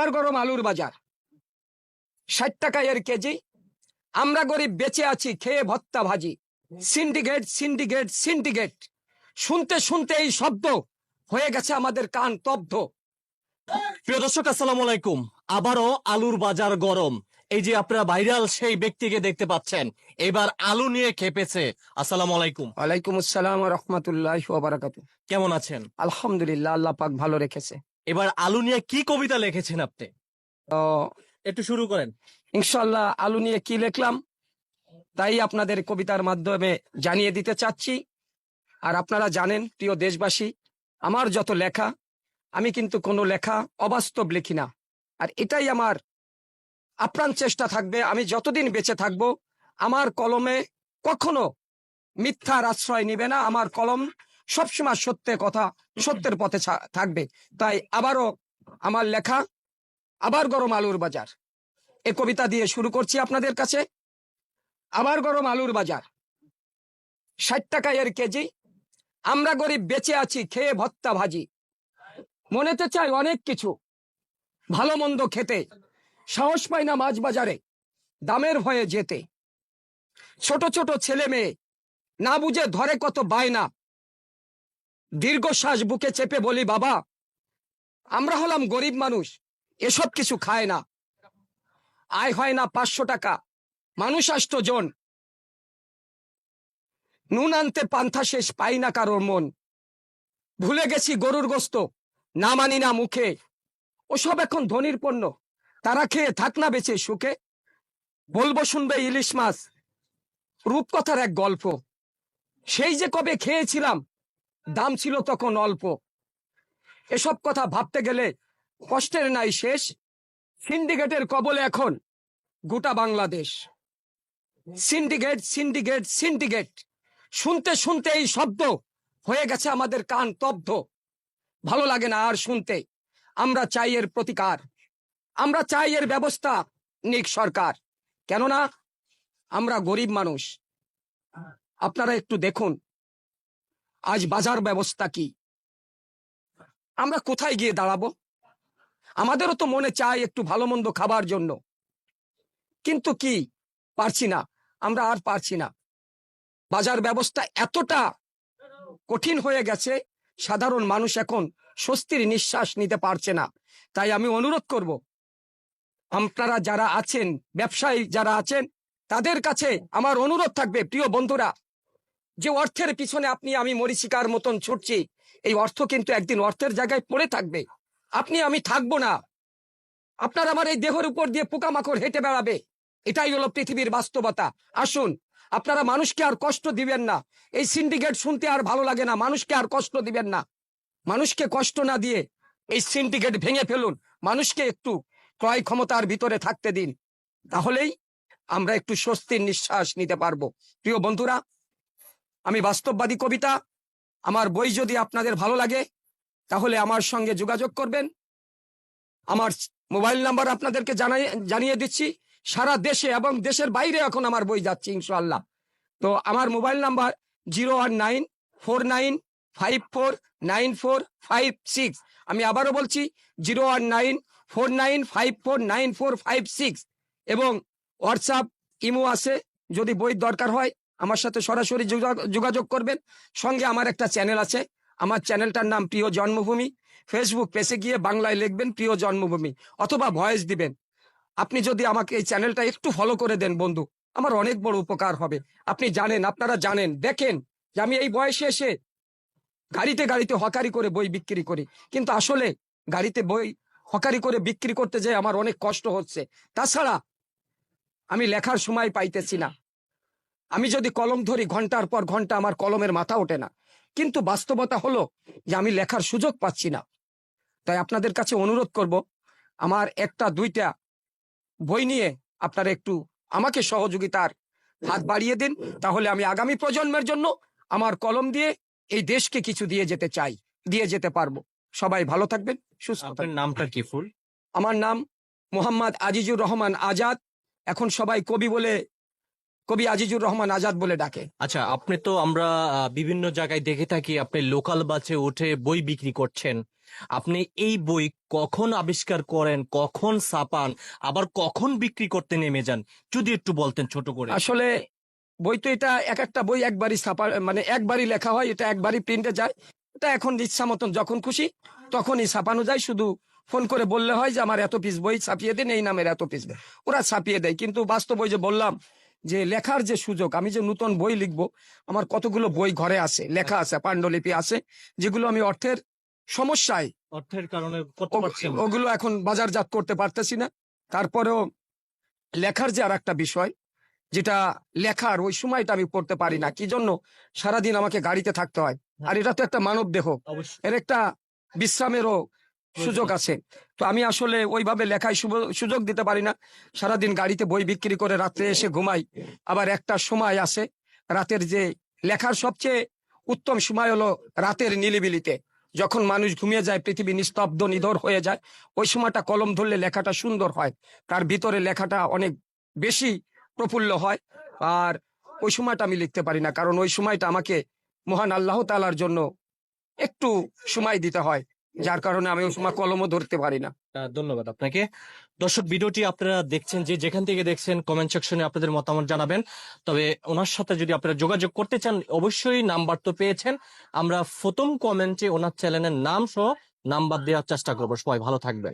আবার গরম আলুর বাজার, 60 টাকা এর কেজি। আমরা গরিব বেঁচে আছি খেয়ে ভত্তা ভাজি। সিন্ডিকেট সিন্ডিকেট সিন্ডিকেট, শুনতে শুনতে এই শব্দ হয়ে গেছে আমাদের কান তব্ধ। প্রিয় দর্শক, আসসালামু আলাইকুম। আবারও আলুর বাজার গরম। এই যে আপনারা ভাইরাল সেই ব্যক্তিকে দেখতে পাচ্ছেন, এবার আলু নিয়ে খেপেছে। আসসালামু আলাইকুম। ওয়ালাইকুম আসসালাম ওয়া রাহমাতুল্লাহি ওয়া বারাকাতুহু। কেমন আছেন? আলহামদুলিল্লাহ, আল্লাহ পাক ভালো রেখেছে। এবার আলু নিয়ে কি কবিতা লিখেছেন আপনি? তো একটু শুরু করেন। ইনশাআল্লাহ আলু নিয়ে কি লিখলাম তাই আপনাদের কবিতার মাধ্যমে জানিয়ে দিতে চাচ্ছি। আর আপনারা জানেন প্রিয় দেশবাসী, আমার যত লেখা, আমি কিন্তু কোনো লেখা অবাস্তব লিখি না। আর এটাই আমার আপ্রাণ চেষ্টা থাকবে, আমি যতদিন বেঁচে থাকব আমার কলমে কখনো মিথ্যার আশ্রয় নিবে না। আমার কলম সবসময় সত্যের কথা, সত্যের পথে থাকবে। তাই আবারও আমার লেখা আবার গরম আলুর বাজার, এ কবিতা দিয়ে শুরু করছি আপনাদের কাছে। আবার গরম আলুর বাজার, 60 টাকা এর কেজি। আমরা গরিব বেঁচে আছি খেয়ে ভত্তা ভাজি। মনেতে চাই অনেক কিছু, ভালো মন্দ খেতে, সাহস পাই না মাছ বাজারে দামের ভয়ে যেতে। ছোট ছোট ছেলে মেয়ে না বুঝে ধরে কত বায়না, দীর্ঘশ্বাস বুকে চেপে বলি বাবা, আমরা হলাম গরিব মানুষ, এসব কিছু খায় না। আয় হয় না 500 টাকা, মানুষ 8 জন, নুন আনতে পান্থা শেষ, পাই না কারোর মন। ভুলে গেছি গরুর গোস্ত, না মানি না মুখে, ওসব এখন ধনির পণ্য, তারা খেয়ে থাক না বেঁচে সুখে। বলবো শুনবে ইলিশ মাছ, রূপকথার এক গল্প, সেই যে কবে খেয়েছিলাম, দাম ছিল তখন অল্প। এসব কথা ভাবতে গেলে কষ্টের নাই শেষ, সিন্ডিকেটের কবলে এখন গোটা বাংলাদেশ। সিন্ডিকেট সিন্ডিকেট সিন্ডিকেট, শুনতে শুনতে এই শব্দ হয়ে গেছে আমাদের কান তব্ধ। ভালো লাগে না আর শুনতে, আমরা চাই এর প্রতিকার, আমরা চাই এর ব্যবস্থা নিক সরকার। কেননা আমরা গরিব মানুষ। আপনারা একটু দেখুন আজ বাজার ব্যবস্থা কি, আমরা কোথায় গিয়ে দাঁড়াবো? আমাদেরও তো মনে চায় একটু ভালো মন্দ খাবার জন্য, কিন্তু কি পারছি না, আমরা আর পারছি না। বাজার ব্যবস্থা এতটা কঠিন হয়ে গেছে, সাধারণ মানুষ এখন স্বস্তির নিঃশ্বাস নিতে পারছে না। তাই আমি অনুরোধ করব, আপনারা যারা আছেন, ব্যবসায়ী যারা আছেন, তাদের কাছে আমার অনুরোধ থাকবে, প্রিয় বন্ধুরা, যে অর্থের পিছনে আপনি আমি মরীচিকার মতন ছুটছি, এই অর্থ কিন্তু একদিন অর্থের জায়গায় পড়ে থাকবে। আপনি আমি থাকবো না, আপনার আমার এই দেহের উপর দিয়ে পোকামাকড় হেঁটে বেড়াবে। এটাই হলো পৃথিবীর বাস্তবতা। আসুন, আপনারা মানুষকে আর কষ্ট দিবেন না। এই সিন্ডিকেট শুনতে আর ভালো লাগে না, মানুষকে আর কষ্ট দিবেন না। মানুষকে কষ্ট না দিয়ে এই সিন্ডিকেট ভেঙে ফেলুন, মানুষকে একটু ক্রয় ক্ষমতার ভিতরে থাকতে দিন, তাহলেই আমরা একটু স্বস্তির নিঃশ্বাস নিতে পারবো। প্রিয় বন্ধুরা, আমি বাস্তববাদী কবিতা, আমার বই যদি আপনাদের ভালো লাগে তাহলে আমার সঙ্গে যোগাযোগ করবেন। আমার মোবাইল নাম্বার আপনাদেরকে জানিয়ে দিচ্ছি। সারা দেশে এবং দেশের বাইরে এখন আমার বই যাচ্ছে ইনশাআল্লাহ। তো আমার মোবাইল নাম্বার 01949549456। আমি আবারও বলছি 01949549456। এবং হোয়াটসঅ্যাপ, ইমো আছে, যদি বই দরকার হয় আমার সাথে সরাসরি যোগাযোগ করবেন। সঙ্গে আমার একটা চ্যানেল আছে, আমার চ্যানেলটার নাম প্রিয় জন্মভূমি। ফেসবুক পেজে গিয়ে বাংলায় লিখবেন প্রিয় জন্মভূমি, অথবা ভয়েস দিবেন। আপনি যদি আমাকে এই চ্যানেলটা একটু ফলো করে দেন বন্ধু, আমার অনেক বড় উপকার হবে। আপনি জানেন, আপনারা জানেন, দেখেন যে আমি এই বয়সে এসে গাড়িতে গাড়িতে হকারি করে বই বিক্রি করি, কিন্তু আসলে গাড়িতে বই হকারি করে বিক্রি করতে যেয়ে আমার অনেক কষ্ট হচ্ছে। তাছাড়া আমি লেখার সময় পাইতেছি না। আমি যদি কলম ধরি ঘন্টার পর ঘন্টা আমার কলমের মাথা ওঠে না, কিন্তু বাস্তবতা হলো যে আমি লেখার সুযোগ পাচ্ছি না। তাই আপনাদের কাছে অনুরোধ করব, আমার একটা দুইটা বই নিয়ে আপনারা একটু আমাকে সহযোগিতার হাত বাড়িয়ে দিন, তাহলে আমি আগামী প্রজন্মের জন্য আমার কলম দিয়ে এই দেশকে কিছু দিয়ে যেতে চাই, দিয়ে যেতে পারবো। সবাই ভালো থাকবেন, সুস্থ আপনার থাকবেন। নামটা কি ফুল? আমার নাম মোহাম্মদ আজিজুর রহমান আজাদ। এখন সবাই কবি আজিজুর রহমান আজাদ বলে ডাকে। আচ্ছা, আপনি তো আমরা বিভিন্ন জায়গায় দেখে থাকি আপনি লোকাল বাসে উঠে বই বিক্রি করছেন। আপনি এই বই কখন আবিষ্কার করেন, কখন ছাপান, আবার কখন বিক্রি করতে নেমে যান, যদি একটু বলতেন ছোট করে। আসলে বই তো এটা এক একটা বই একবারই ছাপা, মানে একবারই লেখা হয়, এটা একবারই প্রিন্টে যায়। এটা এখন ইচ্ছা মতন যখন খুশি তখনই ছাপানো যায়। শুধু ফোন করে বললে হয় যে আমার এত পিস বই ছাপিয়ে দিন, এই নামের এত পিস, ওরা ছাপিয়ে দেয়। কিন্তু বাস্তব ওই যে বললাম যে লেখার যে সুযোগ, আমি যে নতুন বই লিখবো, আমার কতগুলো বই ঘরে আছে, লেখা আছে, পাণ্ডুলিপি আছে, যেগুলো আমি অর্থের সমস্যায় অর্থের কারণে করতে পারছেন না। ওগুলো এখন বাজারজাত করতে পারতেছি না। তারপরেও লেখার যে আর একটা বিষয়, যেটা লেখার ওই সময়টা আমি পড়তে পারি না, কি জন্য? সারাদিন আমাকে গাড়িতে থাকতে হয়, আর এটা তো একটা মানব দেহ, অবশ্যই। এর একটা বিশ্রামেরও সুযোগ আছে। তো আমি আসলে ওইভাবে লেখায় সুযোগ দিতে পারি না। সারাদিন গাড়িতে বই বিক্রি করে রাত্রে এসে ঘুমাই। আবার একটা সময় আছে রাতের, যে লেখার সবচেয়ে উত্তম সময় হলো রাতের নিলিবিলিতে, যখন মানুষ ঘুমিয়ে যায়, পৃথিবী নিস্তব্ধ নিধর হয়ে যায়, ওই সময়টা কলম ধরলে লেখাটা সুন্দর হয়, তার ভিতরে লেখাটা অনেক বেশি প্রফুল্ল হয়। আর ওই সময়টা আমি লিখতে পারি না, কারণ ওই সময়টা আমাকে মহান আল্লাহ তাআলার জন্য একটু সময় দিতে হয়, যার কারণে আমি ওই সময় কলমও ধরতে পারি না। ধন্যবাদ আপনাকে। দর্শক, ভিডিওটি আপনারা দেখছেন, যে যেখান থেকে দেখছেন কমেন্ট সেকশনে আপনাদের মতামত জানাবেন। তবে ওনার সাথে যদি আপনারা যোগাযোগ করতে চান, অবশ্যই নাম্বার তো পেয়েছেন, আমরা প্রথম কমেন্টে ওনার চ্যানেলের নাম সহ নাম্বার দেওয়ার চেষ্টা করবো। সবাই ভালো থাকবেন।